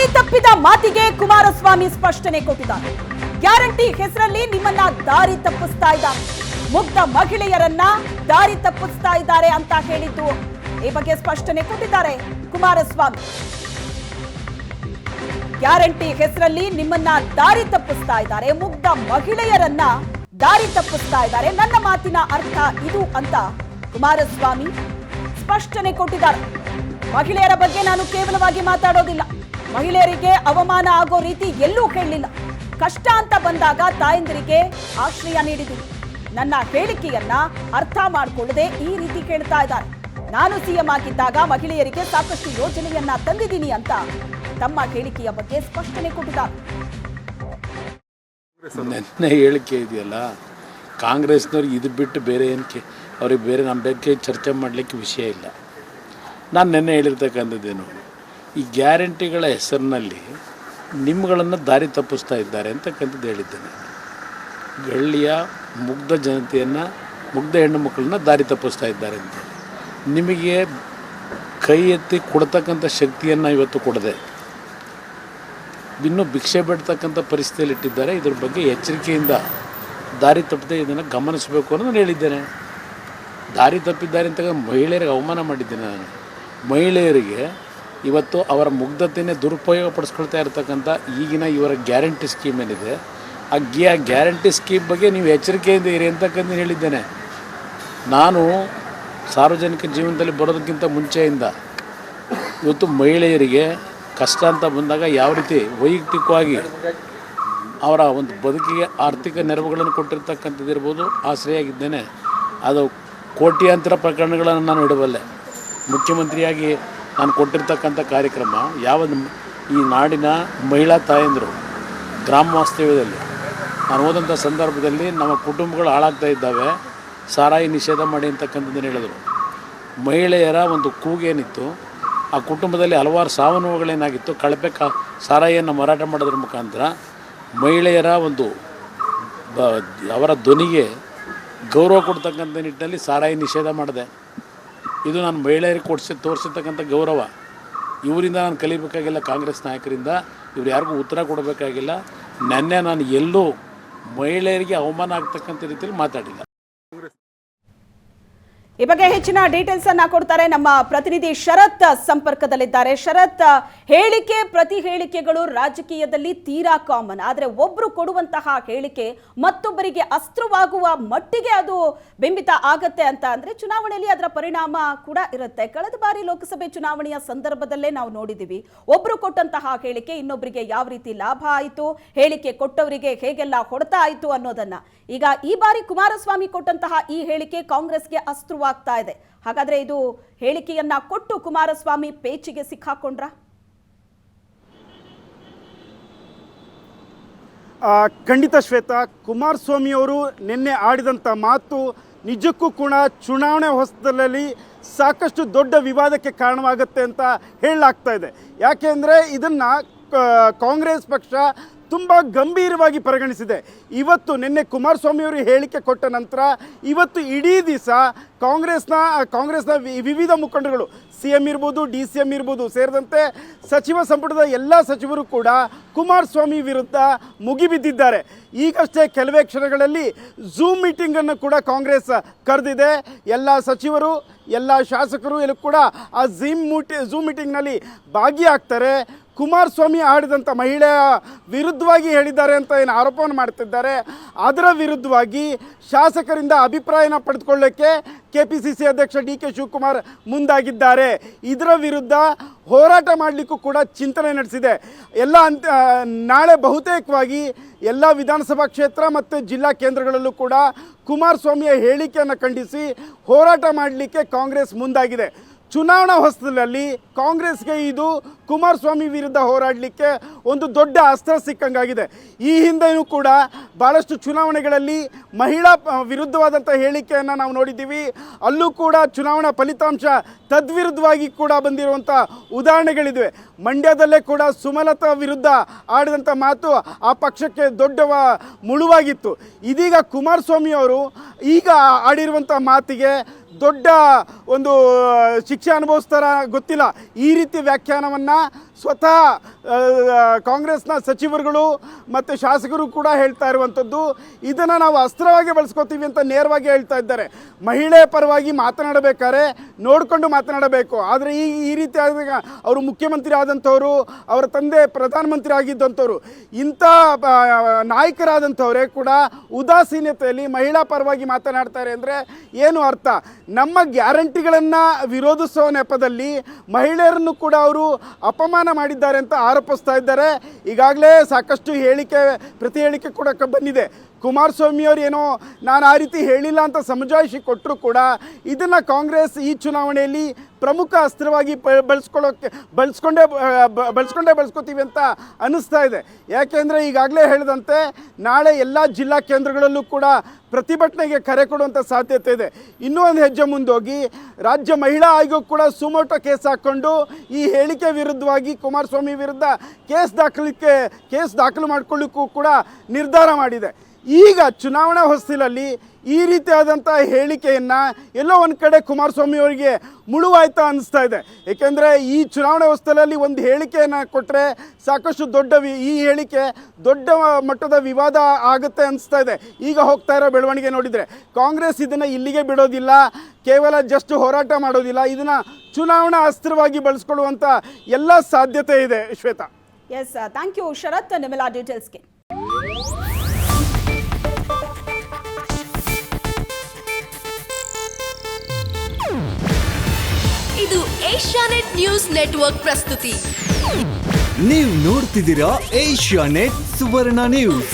ದಾರಿ ತಪ್ಪಿದ ಮಾತಿಗೆ ಕುಮಾರಸ್ವಾಮಿ ಸ್ಪಷ್ಟನೆ ಕೊಟ್ಟಿದ್ದಾರೆ. ಗ್ಯಾರಂಟಿ ಹೆಸರಲ್ಲಿ ನಿಮ್ಮನ್ನ ದಾರಿ ತಪ್ಪಿಸ್ತಾ ಇದ್ದಾರೆ, ಮುಗ್ಧ ಮಹಿಳೆಯರನ್ನ ದಾರಿ ತಪ್ಪಿಸ್ತಾ ಇದ್ದಾರೆ ಅಂತ ಹೇಳಿದ್ದು ಈ ಬಗ್ಗೆ ಸ್ಪಷ್ಟನೆ ಕೊಟ್ಟಿದ್ದಾರೆ ಕುಮಾರಸ್ವಾಮಿ. ಗ್ಯಾರಂಟಿ ಹೆಸರಲ್ಲಿ ನಿಮ್ಮನ್ನ ದಾರಿ ತಪ್ಪಿಸ್ತಾ ಇದ್ದಾರೆ, ಮುಗ್ಧ ಮಹಿಳೆಯರನ್ನ ದಾರಿ ತಪ್ಪಿಸ್ತಾ ಇದ್ದಾರೆ. ನನ್ನ ಮಾತಿನ ಅರ್ಥ ಇದು ಅಂತ ಕುಮಾರಸ್ವಾಮಿ ಸ್ಪಷ್ಟನೆ ಕೊಟ್ಟಿದ್ದಾರೆ. ಮಹಿಳೆಯರ ಬಗ್ಗೆ ನಾನು ಕೇವಲವಾಗಿ ಮಾತಾಡೋದಿಲ್ಲ, ಮಹಿಳೆಯರಿಗೆ ಅವಮಾನ ಆಗೋ ರೀತಿ ಎಲ್ಲೂ ಹೇಳಲಿಲ್ಲ. ಕಷ್ಟ ಅಂತ ಬಂದಾಗ ತಾಯಂದಿರಿಗೆ ಆಶ್ರಯ ನೀಡಿದ್ದೀನಿ. ನನ್ನ ಹೇಳಿಕೆಯನ್ನ ಅರ್ಥ ಮಾಡಿಕೊಳ್ಳದೆ ಈ ರೀತಿ ಕೇಳ್ತಾ ಇದ್ದಾರೆ. ನಾನು ಸಿಎಂ ಆಗಿದ್ದಾಗ ಮಹಿಳೆಯರಿಗೆ ಸಾಕಷ್ಟು ಯೋಜನೆಯನ್ನ ತಂದಿದ್ದೀನಿ ಅಂತ ತಮ್ಮ ಹೇಳಿಕೆಯ ಬಗ್ಗೆ ಸ್ಪಷ್ಟನೆ ಕೊಟ್ಟಿದ್ದಾರೆ. ನನ್ನ ಹೇಳಿಕೆ ಇದೆಯಲ್ಲ, ಕಾಂಗ್ರೆಸ್ನವ್ರಿಗೆ ಇದು ಬಿಟ್ಟು ಬೇರೆ ಏನಕ್ಕೆ ಅವ್ರಿಗೆ ಬೇರೆ ನಮ್ಮ ಬಗ್ಗೆ ಚರ್ಚೆ ಮಾಡಲಿಕ್ಕೆ ವಿಷಯ ಇಲ್ಲ. ನಾನು ನೆನ್ನೆ ಹೇಳಿರ್ತಕ್ಕಂಥದ್ದೇನು, ಈ ಗ್ಯಾರಂಟಿಗಳ ಹೆಸರಿನಲ್ಲಿ ನಿಮ್ಮಗಳನ್ನು ದಾರಿ ತಪ್ಪಿಸ್ತಾ ಇದ್ದಾರೆ ಅಂತಕ್ಕಂಥದ್ದು ಹೇಳಿದ್ದೇನೆ. ಹಳ್ಳಿಯ ಮುಗ್ಧ ಜನತೆಯನ್ನು, ಮುಗ್ಧ ಹೆಣ್ಣು ಮಕ್ಕಳನ್ನ ದಾರಿ ತಪ್ಪಿಸ್ತಾ ಇದ್ದಾರೆ ಅಂತ. ನಿಮಗೆ ಕೈ ಎತ್ತಿ ಕೊಡ್ತಕ್ಕಂಥ ಶಕ್ತಿಯನ್ನು ಇವತ್ತು ಕೊಡದೆ ಇನ್ನೂ ಭಿಕ್ಷೆ ಬಿಡ್ತಕ್ಕಂಥ ಪರಿಸ್ಥಿತಿಯಲ್ಲಿ ಇಟ್ಟಿದ್ದಾರೆ. ಇದ್ರ ಬಗ್ಗೆ ಎಚ್ಚರಿಕೆಯಿಂದ ದಾರಿ ತಪ್ಪದೆ ಇದನ್ನು ಗಮನಿಸಬೇಕು ಅನ್ನೋದು ನಾನು ಹೇಳಿದ್ದೇನೆ. ದಾರಿ ತಪ್ಪಿದ್ದಾರೆ ಅಂತ ಮಹಿಳೆಯರಿಗೆ ಅವಮಾನ ಮಾಡಿದ್ದೇನೆ ನಾನು. ಮಹಿಳೆಯರಿಗೆ ಇವತ್ತು ಅವರ ಮುಗ್ಧತೆಯೇ ದುರುಪಯೋಗ ಪಡಿಸ್ಕೊಳ್ತಾ ಇರ್ತಕ್ಕಂಥ ಈಗಿನ ಇವರ ಗ್ಯಾರಂಟಿ ಸ್ಕೀಮ್ ಏನಿದೆ, ಆ ಗ್ಯಾರಂಟಿ ಸ್ಕೀಮ್ ಬಗ್ಗೆ ನೀವು ಎಚ್ಚರಿಕೆಯಿಂದ ಇರಿ ಅಂತಕ್ಕಂಥ ಹೇಳಿದ್ದೇನೆ. ನಾನು ಸಾರ್ವಜನಿಕ ಜೀವನದಲ್ಲಿ ಬರೋದಕ್ಕಿಂತ ಮುಂಚೆಯಿಂದ ಇವತ್ತು ಮಹಿಳೆಯರಿಗೆ ಕಷ್ಟ ಅಂತ ಬಂದಾಗ ಯಾವ ರೀತಿ ವೈಯಕ್ತಿಕವಾಗಿ ಅವರ ಒಂದು ಬದುಕಿಗೆ ಆರ್ಥಿಕ ನೆರವುಗಳನ್ನು ಕೊಟ್ಟಿರ್ತಕ್ಕಂಥದ್ದು ಇರ್ಬೋದು, ಆಶ್ರಯಾಗಿದ್ದೇನೆ. ಅದು ಕೋಟ್ಯಾಂತರ ಪ್ರಕರಣಗಳನ್ನು ನಾನು ಇಡಬಲ್ಲೆ. ಮುಖ್ಯಮಂತ್ರಿಯಾಗಿ ನಾನು ಕೊಟ್ಟಿರ್ತಕ್ಕಂಥ ಕಾರ್ಯಕ್ರಮ ಈ ನಾಡಿನ ಮಹಿಳಾ ತಾಯಂದಿರು ಗ್ರಾಮ ವಾಸ್ತವ್ಯದಲ್ಲಿ ನಾನು ಹೋದಂಥ ಸಂದರ್ಭದಲ್ಲಿ ನಮ್ಮ ಕುಟುಂಬಗಳು ಹಾಳಾಗ್ತಾ ಇದ್ದಾವೆ, ಸಾರಾಯಿ ನಿಷೇಧ ಮಾಡಿ ಅಂತಕ್ಕಂಥದ್ದನ್ನು ಹೇಳಿದರು. ಮಹಿಳೆಯರ ಒಂದು ಕೂಗೇನಿತ್ತು, ಆ ಕುಟುಂಬದಲ್ಲಿ ಹಲವಾರು ಸಾವು ನೋವುಗಳೇನಾಗಿತ್ತು, ಕಳಪೆ ಸಾರಾಯಿಯನ್ನು ಮಾರಾಟ ಮಾಡೋದ್ರ ಮುಖಾಂತರ ಮಹಿಳೆಯರ ಒಂದು ಅವರ ಧ್ವನಿಗೆ ಗೌರವ ಕೊಡ್ತಕ್ಕಂಥ ನಿಟ್ಟಿನಲ್ಲಿ ಸಾರಾಯಿ ನಿಷೇಧ ಮಾಡಿದೆ. ಇದು ನಾನು ಮಹಿಳೆಯರಿಗೆ ತೋರಿಸಿರ್ತಕ್ಕಂಥ ಗೌರವ. ಇವರಿಂದ ನಾನು ಕಲಿಬೇಕಾಗಿಲ್ಲ, ಕಾಂಗ್ರೆಸ್ ನಾಯಕರಿಂದ ಇವ್ರು ಯಾರಿಗೂ ಉತ್ತರ ಕೊಡಬೇಕಾಗಿಲ್ಲ. ನೆನ್ನೆ ನಾನು ಎಲ್ಲೂ ಮಹಿಳೆಯರಿಗೆ ಅವಮಾನ ಆಗ್ತಕ್ಕಂಥ ರೀತಿಯಲ್ಲಿ ಮಾತಾಡಿಲ್ಲ. ಈ ಬಗ್ಗೆ ಹೆಚ್ಚಿನ ಡೀಟೇಲ್ಸ್ ಅನ್ನ ಕೊಡ್ತಾರೆ ನಮ್ಮ ಪ್ರತಿನಿಧಿ ಶರತ್ ಸಂಪರ್ಕದಲ್ಲಿದ್ದಾರೆ. ಶರತ್, ಹೇಳಿಕೆ ಪ್ರತಿ ಹೇಳಿಕೆಗಳು ರಾಜಕೀಯದಲ್ಲಿ ತೀರಾ ಕಾಮನ್. ಆದರೆ ಒಬ್ರು ಕೊಡುವಂತಹ ಹೇಳಿಕೆ ಮತ್ತೊಬ್ಬರಿಗೆ ಅಸ್ತ್ರವಾಗುವ ಮಟ್ಟಿಗೆ ಅದು ಬಿಂಬಿತ ಆಗತ್ತೆ ಅಂತ ಅಂದ್ರೆ ಚುನಾವಣೆಯಲ್ಲಿ ಅದರ ಪರಿಣಾಮ ಕೂಡ ಇರುತ್ತೆ. ಕಳೆದ ಬಾರಿ ಲೋಕಸಭೆ ಚುನಾವಣೆಯ ಸಂದರ್ಭದಲ್ಲೇ ನಾವು ನೋಡಿದ್ದೀವಿ, ಒಬ್ರು ಕೊಟ್ಟಂತಹ ಹೇಳಿಕೆ ಇನ್ನೊಬ್ಬರಿಗೆ ಯಾವ ರೀತಿ ಲಾಭ ಆಯಿತು, ಹೇಳಿಕೆ ಕೊಟ್ಟವರಿಗೆ ಹೇಗೆಲ್ಲ ಹೊಡೆತ ಆಯಿತು ಅನ್ನೋದನ್ನ. ಈಗ ಈ ಬಾರಿ ಕುಮಾರಸ್ವಾಮಿ ಕೊಟ್ಟಂತಹ ಈ ಹೇಳಿಕೆ ಕಾಂಗ್ರೆಸ್ಗೆ ಅಸ್ತ್ರವಾಗ್ತಾ ಇದೆ. ಹಾಗಾದ್ರೆ ಇದು ಹೇಳಿಕೆಯನ್ನ ಕೊಟ್ಟು ಕುಮಾರಸ್ವಾಮಿ ಪೇಚಿಗೆ ಸಿಕ್ಕಾಕೊಂಡ್ರ? ಖಂಡಿತ ಶ್ವೇತಾ, ಕುಮಾರಸ್ವಾಮಿ ಅವರು ನಿನ್ನೆ ಆಡಿದಂಥ ಮಾತು ನಿಜಕ್ಕೂ ಕೂಡ ಚುನಾವಣೆ ಹೊಸದಲ್ಲಿ ಸಾಕಷ್ಟು ದೊಡ್ಡ ವಿವಾದಕ್ಕೆ ಕಾರಣವಾಗುತ್ತೆ ಅಂತ ಹೇಳಲಾಗ್ತಾ ಇದೆ. ಯಾಕೆಂದರೆ ಇದನ್ನು ಕಾಂಗ್ರೆಸ್ ಪಕ್ಷ ತುಂಬ ಗಂಭೀರವಾಗಿ ಪರಿಗಣಿಸಿದೆ. ಇವತ್ತು ನಿನ್ನೆ ಕುಮಾರಸ್ವಾಮಿಯವರು ಹೇಳಿಕೆ ಕೊಟ್ಟ ನಂತರ ಇವತ್ತು ಇಡೀ ದಿವಸ ಕಾಂಗ್ರೆಸ್ನ ವಿವಿಧ ಮುಖಂಡರುಗಳು, CM ಇರ್ಬೋದು, DCM ಇರ್ಬೋದು ಸೇರಿದಂತೆ ಸಚಿವ ಸಂಪುಟದ ಎಲ್ಲ ಸಚಿವರು ಕೂಡ ಕುಮಾರಸ್ವಾಮಿ ವಿರುದ್ಧ ಮುಗಿಬಿದ್ದಿದ್ದಾರೆ. ಈಗಷ್ಟೇ ಕೆಲವೇ ಕ್ಷಣಗಳಲ್ಲಿ ಝೂಮ್ ಮೀಟಿಂಗನ್ನು ಕೂಡ ಕಾಂಗ್ರೆಸ್ ಕರೆದಿದೆ. ಎಲ್ಲ ಸಚಿವರು, ಎಲ್ಲ ಶಾಸಕರು ಎಲ್ಲೂ ಕೂಡ ಆ ಝೂಮ್ ಮೀಟಿಂಗ್ನಲ್ಲಿ ಭಾಗಿಯಾಗ್ತಾರೆ. ಕುಮಾರಸ್ವಾಮಿ ಆಡಿದಂಥ ಮಹಿಳೆಯ ವಿರುದ್ಧವಾಗಿ ಹೇಳಿದ್ದಾರೆ ಅಂತ ಏನು ಆರೋಪವನ್ನು ಮಾಡ್ತಿದ್ದಾರೆ, ಅದರ ವಿರುದ್ಧವಾಗಿ ಶಾಸಕರಿಂದ ಅಭಿಪ್ರಾಯನ ಪಡೆದುಕೊಳ್ಳೋಕ್ಕೆ KPCC ಅಧ್ಯಕ್ಷ DK ಶಿವಕುಮಾರ್ ಮುಂದಾಗಿದ್ದಾರೆ. ಇದರ ವಿರುದ್ಧ ಹೋರಾಟ ಮಾಡಲಿಕ್ಕೂ ಕೂಡ ಚಿಂತನೆ ನಡೆಸಿದೆ. ನಾಳೆ ಬಹುತೇಕವಾಗಿ ಎಲ್ಲ ವಿಧಾನಸಭಾ ಕ್ಷೇತ್ರ ಮತ್ತು ಜಿಲ್ಲಾ ಕೇಂದ್ರಗಳಲ್ಲೂ ಕೂಡ ಕುಮಾರಸ್ವಾಮಿಯ ಹೇಳಿಕೆಯನ್ನು ಖಂಡಿಸಿ ಹೋರಾಟ ಮಾಡಲಿಕ್ಕೆ ಕಾಂಗ್ರೆಸ್ ಮುಂದಾಗಿದೆ. ಚುನಾವಣಾ ಹೊಸದಲ್ಲಿ ಕಾಂಗ್ರೆಸ್ಗೆ ಇದು ಕುಮಾರಸ್ವಾಮಿ ವಿರುದ್ಧ ಹೋರಾಡಲಿಕ್ಕೆ ಒಂದು ದೊಡ್ಡ ಅಸ್ತ್ರ ಸಿಕ್ಕಂಗಾಗಿದೆ. ಈ ಹಿಂದೆಯೂ ಕೂಡ ಭಾಳಷ್ಟು ಚುನಾವಣೆಗಳಲ್ಲಿ ಮಹಿಳಾ ವಿರುದ್ಧವಾದಂಥ ಹೇಳಿಕೆಯನ್ನು ನಾವು ನೋಡಿದ್ದೀವಿ. ಅಲ್ಲೂ ಕೂಡ ಚುನಾವಣಾ ಫಲಿತಾಂಶ ತದ್ವಿರುದ್ಧವಾಗಿ ಕೂಡ ಬಂದಿರುವಂಥ ಉದಾಹರಣೆಗಳಿವೆ. ಮಂಡ್ಯದಲ್ಲೇ ಕೂಡ ಸುಮಲತಾ ವಿರುದ್ಧ ಆಡಿದಂಥ ಮಾತು ಆ ಪಕ್ಷಕ್ಕೆ ದೊಡ್ಡ ಮುಳುವಾಗಿತ್ತು. ಇದೀಗ ಕುಮಾರಸ್ವಾಮಿ ಅವರು ಈಗ ಆಡಿರುವಂಥ ಮಾತಿಗೆ ದೊಡ್ಡ ಒಂದು ಶಿಕ್ಷೆ ಅನುಭವಿಸ್ತಾರ ಗೊತ್ತಿಲ್ಲ. ಈ ರೀತಿ ವ್ಯಾಖ್ಯಾನವನ್ನು ಸ್ವತಃ ಕಾಂಗ್ರೆಸ್ನ ಸಚಿವರುಗಳು ಮತ್ತು ಶಾಸಕರು ಕೂಡ ಹೇಳ್ತಾ ಇರುವಂಥದ್ದು. ಇದನ್ನು ನಾವು ಅಸ್ತ್ರವಾಗಿ ಬಳಸ್ಕೋತೀವಿ ಅಂತ ನೇರವಾಗಿ ಹೇಳ್ತಾ ಇದ್ದಾರೆ. ಮಹಿಳೆ ಪರವಾಗಿ ಮಾತನಾಡಬೇಕಾದ್ರೆ ನೋಡಿಕೊಂಡು ಮಾತನಾಡಬೇಕು. ಆದರೆ ಈ ರೀತಿ ಆದಾಗ ಅವರು ಮುಖ್ಯಮಂತ್ರಿ ಆದಂಥವರು, ಅವರ ತಂದೆ ಪ್ರಧಾನಮಂತ್ರಿ ಆಗಿದ್ದಂಥವ್ರು, ಇಂಥ ನಾಯಕರಾದಂಥವರೇ ಕೂಡ ಉದಾಸೀನತೆಯಲ್ಲಿ ಮಹಿಳಾ ಪರವಾಗಿ ಮಾತನಾಡ್ತಾರೆ ಅಂದರೆ ಏನು ಅರ್ಥ? ನಮ್ಮ ಗ್ಯಾರಂಟಿಗಳನ್ನು ವಿರೋಧಿಸೋ ನೆಪದಲ್ಲಿ ಮಹಿಳೆಯರನ್ನು ಕೂಡ ಅವರು ಅಪಮಾನ ಮಾಡಿದ್ದಾರೆ ಅಂತ ಆರೋಪಿಸ್ತಾ ಇದ್ದಾರೆ. ಈಗಾಗಲೇ ಸಾಕಷ್ಟು ಪ್ರತಿ ಹೇಳಿಕೆ ಕೂಡ ಬಂದಿದೆ. ಕುಮಾರಸ್ವಾಮಿ ಅವರು ಏನೋ ನಾನು ಆ ರೀತಿ ಹೇಳಿಲ್ಲ ಅಂತ ಸಮಜಾಯಿಷಿ ಕೊಟ್ಟರು ಕೂಡ ಇದನ್ನು ಕಾಂಗ್ರೆಸ್ ಈ ಚುನಾವಣೆಯಲ್ಲಿ ಪ್ರಮುಖ ಅಸ್ತ್ರವಾಗಿ ಬಳಸ್ಕೋತೀವಿ ಅಂತ ಅನ್ನಿಸ್ತಾ ಇದೆ. ಯಾಕೆಂದರೆ ಈಗಾಗಲೇ ಹೇಳಿದಂತೆ ನಾಳೆ ಎಲ್ಲ ಜಿಲ್ಲಾ ಕೇಂದ್ರಗಳಲ್ಲೂ ಕೂಡ ಪ್ರತಿಭಟನೆಗೆ ಕರೆ ಕೊಡುವಂಥ ಸಾಧ್ಯತೆ ಇದೆ. ಇನ್ನೂ ಒಂದು ಹೆಜ್ಜೆ ಮುಂದೋಗಿ ರಾಜ್ಯ ಮಹಿಳಾ ಆಯೋಗ ಕೂಡ ಸುಮೋಟೋ ಕೇಸ್ ಹಾಕ್ಕೊಂಡು ಈ ಹೇಳಿಕೆ ವಿರುದ್ಧವಾಗಿ ಕುಮಾರಸ್ವಾಮಿ ವಿರುದ್ಧ ಕೇಸ್ ದಾಖಲು ಮಾಡಿಕೊಳ್ಳಿಕ್ಕೂ ಕೂಡ ನಿರ್ಧಾರ ಮಾಡಿದೆ. ಈಗ ಚುನಾವಣಾ ಹೊಸ್ತಿಲಲ್ಲಿ ಈ ರೀತಿಯಾದಂಥ ಹೇಳಿಕೆಯನ್ನು ಎಲ್ಲೋ ಒಂದು ಕಡೆ ಕುಮಾರಸ್ವಾಮಿ ಅವರಿಗೆ ಮುಳುವಾಯ್ತಾ ಅನ್ನಿಸ್ತಾ ಇದೆ. ಏಕೆಂದರೆ ಈ ಚುನಾವಣೆ ಹೊಸ್ತಿಲಲ್ಲಿ ಒಂದು ಹೇಳಿಕೆಯನ್ನು ಕೊಟ್ಟರೆ ಸಾಕಷ್ಟು ಈ ಹೇಳಿಕೆ ದೊಡ್ಡ ಮಟ್ಟದ ವಿವಾದ ಆಗುತ್ತೆ ಅನಿಸ್ತಾ ಇದೆ. ಈಗ ಹೋಗ್ತಾ ಇರೋ ಬೆಳವಣಿಗೆ ನೋಡಿದರೆ ಕಾಂಗ್ರೆಸ್ ಇದನ್ನು ಇಲ್ಲಿಗೆ ಬಿಡೋದಿಲ್ಲ, ಕೇವಲ ಜಸ್ಟ್ ಹೋರಾಟ ಮಾಡೋದಿಲ್ಲ, ಇದನ್ನು ಚುನಾವಣಾ ಅಸ್ತ್ರವಾಗಿ ಬಳಸ್ಕೊಳ್ಳುವಂಥ ಎಲ್ಲ ಸಾಧ್ಯತೆ ಇದೆ. ಶ್ವೇತಾ. ಎಸ್, ಥ್ಯಾಂಕ್ ಯು ಶರತ್, ನಿಮ್ಮೆಲ್ಲ ಡೀಟೇಲ್ಸ್ಗೆ. ಇದು ಏಷ್ಯಾನೆಟ್ ನ್ಯೂಸ್ ನೆಟ್ವರ್ಕ್ ಪ್ರಸ್ತುತಿ. ನೀವು ನೋಡ್ತಿದ್ದೀರಾ ಏಷ್ಯಾನೆಟ್ ಸುವರ್ಣ ನ್ಯೂಸ್.